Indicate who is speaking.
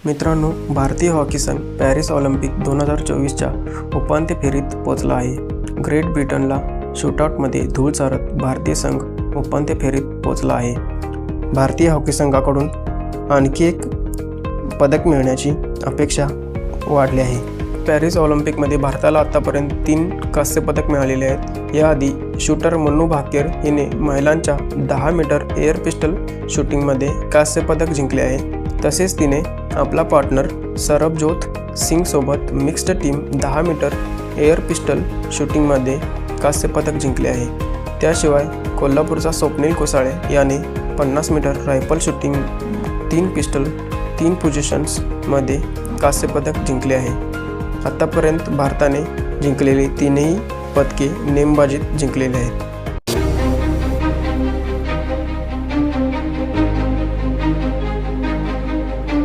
Speaker 1: मित्रांनो, भारतीय हॉकी संघ पॅरिस ऑलिम्पिक 2024च्या उपांत्य फेरीत पोहोचला आहे. ग्रेट ब्रिटनला शूटआउटमध्ये धूळ चारत भारतीय संघ उपांत्य फेरीत पोहोचला आहे. भारतीय हॉकी संघाकडून आणखी एक पदक मिळण्याची अपेक्षा वाढली आहे. पॅरिस ऑलिम्पिकमध्ये भारताला आतापर्यंत 3 कांस्य पदक मिळालेले आहेत. याआधी शूटर मन्नू भाकर हिने महिलांच्या 10 मीटर एअर पिस्टल शूटिंगमध्ये कांस्य पदक जिंकले आहे. तसेच तिने आपला पार्टनर सरबजोत सिंगसोबत mixed team 10 metre air pistol शूटिंगमध्ये कांस्य पदक जिंकले आहे. त्याशिवाय कोल्हापूरचा स्वप्नील कोसाळे याने 50 मीटर रायफल शूटिंग 3 पिस्टल 3 पोझिशन्समध्ये कांस्य पदक जिंकले आहे. आतापर्यंत भारताने जिंकलेली 3ही पदके नेमबाजीत जिंकलेली आहेत.